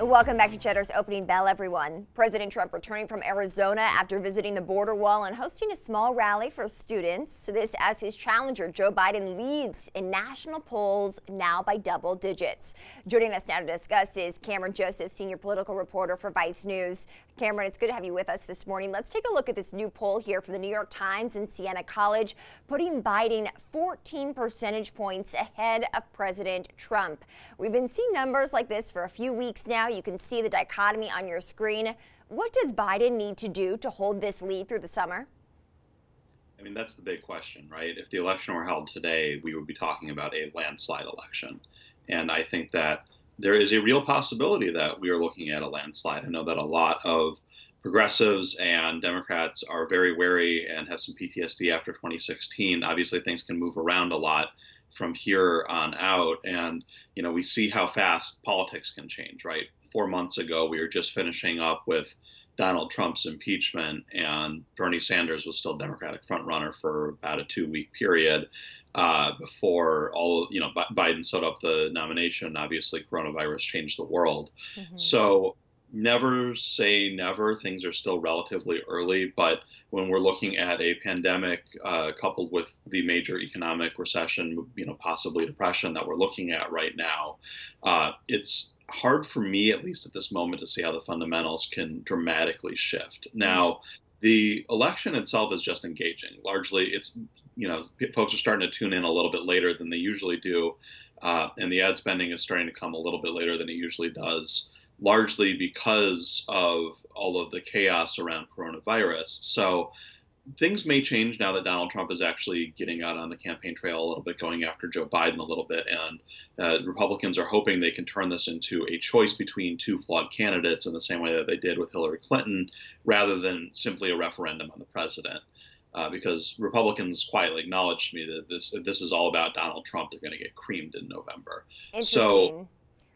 Welcome back to Cheddar's Opening Bell, everyone. President Trump returning from Arizona after visiting the border wall and hosting a small rally for students. This as his challenger, Joe Biden, leads in national polls now by double digits. Joining us now to discuss is Cameron Joseph, senior political reporter for Vice News. Cameron, it's good to have you with us this morning. Let's take a look at this new poll here for the New York Times and Siena College, putting Biden 14 percentage points ahead of President Trump. We've been seeing numbers like this for a few weeks now. You can see the dichotomy on your screen. What does Biden need to do to hold this lead through the summer? I mean, that's the big question, right? If the election were held today, we would be talking about a landslide election. And I think that there is a real possibility that we are looking at a landslide. I know that a lot of progressives and Democrats are very wary and have some PTSD after 2016. Obviously, things can move around a lot from here on out. And, we see how fast politics can change, right? 4 months ago, we were just finishing up with Donald Trump's impeachment, and Bernie Sanders was still Democratic frontrunner for about a 2-week period before Biden set up the nomination. Obviously, coronavirus changed the world. So never say never. Things are still relatively early, but when we're looking at a pandemic coupled with the major economic recession, possibly depression that we're looking at right now, it's hard for me, at least at this moment, to see how the fundamentals can dramatically shift. Now, the election itself is just engaging. Largely, it's, folks are starting to tune in a little bit later than they usually do. And the ad spending is starting to come a little bit later than it usually does, largely because of all of the chaos around coronavirus. So things may change now that Donald Trump is actually getting out on the campaign trail a little bit, going after Joe Biden a little bit. And Republicans are hoping they can turn this into a choice between two flawed candidates in the same way that they did with Hillary Clinton, rather than simply a referendum on the president. Because Republicans quietly acknowledged to me that if this is all about Donald Trump, they're going to get creamed in November. Interesting. So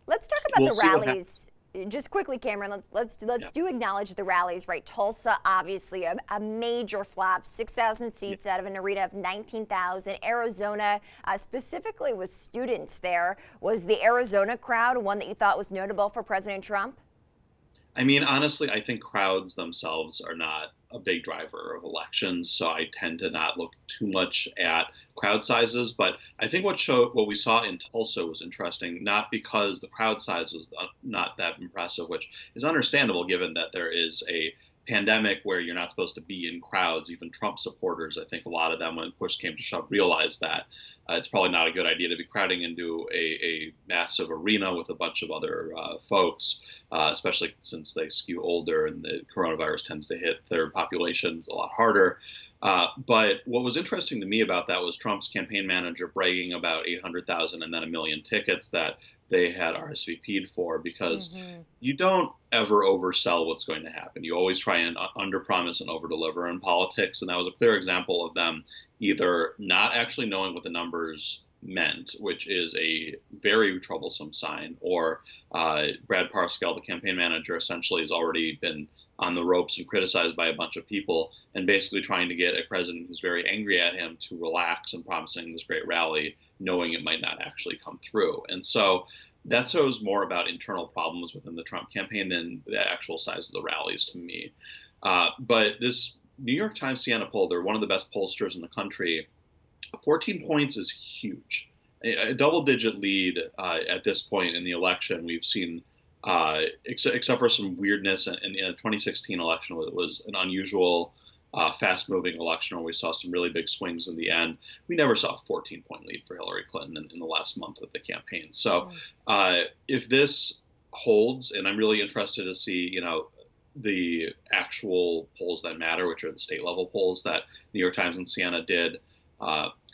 let's talk about we'll the rallies. Just quickly, Cameron, let's do acknowledge the rallies, right? Tulsa, obviously a major flop, 6,000 seats out of an arena of 19,000. Arizona, specifically with students there. Was the Arizona crowd one that you thought was notable for President Trump? I mean, honestly, I think crowds themselves are not a big driver of elections, so I tend to not look too much at crowd sizes. But I think what we saw in Tulsa was interesting, not because the crowd size was not that impressive, which is understandable given that there is a pandemic where you're not supposed to be in crowds. Even Trump supporters, I think a lot of them, when push came to shove, realized that it's probably not a good idea to be crowding into a massive arena with a bunch of other folks, especially since they skew older and the coronavirus tends to hit their populations a lot harder. But what was interesting to me about that was Trump's campaign manager bragging about 800,000 and then 1 million tickets that they had RSVP'd for, because you don't ever oversell what's going to happen. You always try and underpromise and overdeliver in politics. And that was a clear example of them either not actually knowing what the numbers meant, which is a very troublesome sign, or Brad Parscale, the campaign manager, essentially has already been on the ropes and criticized by a bunch of people, and basically trying to get a president who's very angry at him to relax and promising this great rally, knowing it might not actually come through. And so that shows more about internal problems within the Trump campaign than the actual size of the rallies to me. But this New York Times Siena poll, they're one of the best pollsters in the country. 14 points is huge. A double-digit lead at this point in the election. We've seen, except for some weirdness in the 2016 election, it was an unusual, fast-moving election where we saw some really big swings in the end. We never saw a 14-point lead for Hillary Clinton in the last month of the campaign. So if this holds, and I'm really interested to see, the actual polls that matter, which are the state-level polls that New York Times and Siena did,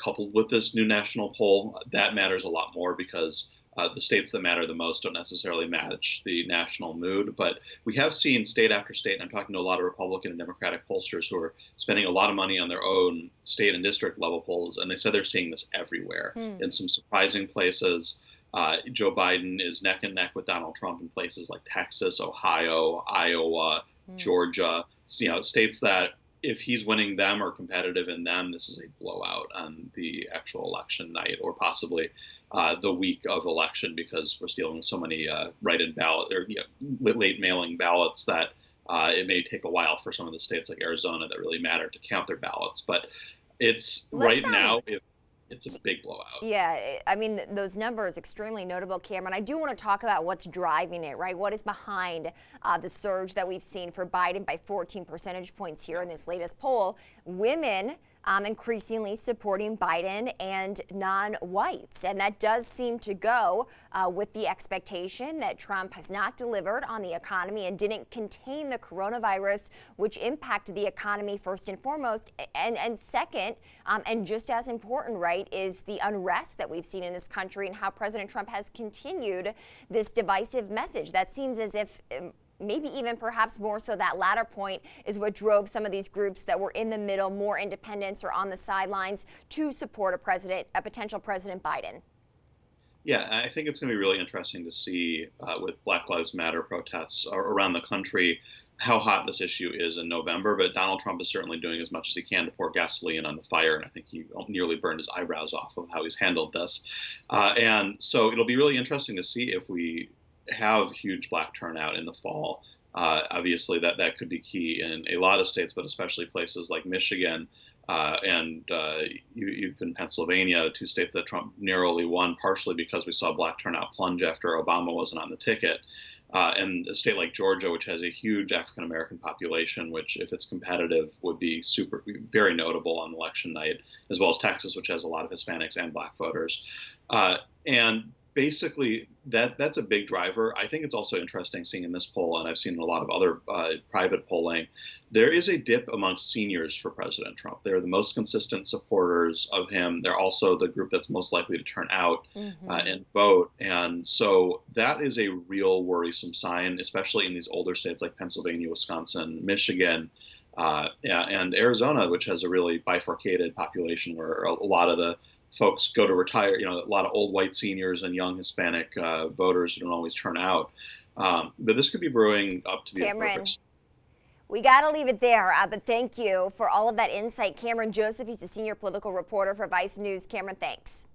coupled with this new national poll, that matters a lot more, because the states that matter the most don't necessarily match the national mood. But we have seen state after state, and I'm talking to a lot of Republican and Democratic pollsters who are spending a lot of money on their own state and district level polls, and they said they're seeing this everywhere in some surprising places. Joe Biden is neck and neck with Donald Trump in places like Texas, Ohio, Iowa, Georgia, states that if he's winning them or competitive in them, this is a blowout on the actual election night, or possibly the week of election, because we're dealing with so many write-in ballot or late mailing ballots that it may take a while for some of the states like Arizona that really matter to count their ballots. But it's Let's right now, it's a big blowout. Yeah, I mean, those numbers extremely notable, Cameron. I do want to talk about what's driving it, right? What is behind the surge that we've seen for Biden by 14 percentage points here in this latest poll? Women increasingly supporting Biden and non-whites. And that does seem to go with the expectation that Trump has not delivered on the economy and didn't contain the coronavirus, which impacted the economy first and foremost. And second, and just as important, right, is the unrest that we've seen in this country and how President Trump has continued this divisive message. That seems as if maybe even perhaps more so that latter point is what drove some of these groups that were in the middle, more independents or on the sidelines, to support a potential President Biden. Yeah, I think it's going to be really interesting to see with Black Lives Matter protests around the country how hot this issue is in November. But Donald Trump is certainly doing as much as he can to pour gasoline on the fire. And I think he nearly burned his eyebrows off of how he's handled this. And so it'll be really interesting to see if we have huge Black turnout in the fall. Obviously, that could be key in a lot of states, but especially places like Michigan and even Pennsylvania, two states that Trump narrowly won, partially because we saw Black turnout plunge after Obama wasn't on the ticket. And a state like Georgia, which has a huge African American population, which, if it's competitive, would be very notable on election night, as well as Texas, which has a lot of Hispanics and Black voters. And basically, that's a big driver. I think it's also interesting seeing in this poll, and I've seen in a lot of other private polling, there is a dip amongst seniors for President Trump. They're the most consistent supporters of him. They're also the group that's most likely to turn out and vote. And so that is a real worrisome sign, especially in these older states like Pennsylvania, Wisconsin, Michigan, and Arizona, which has a really bifurcated population where a lot of the folks go to retire, a lot of old white seniors and young Hispanic voters who don't always turn out. But this could be brewing up to be Cameron, a perfect. We got to leave it there, but thank you for all of that insight. Cameron Joseph, he's a senior political reporter for Vice News. Cameron, thanks.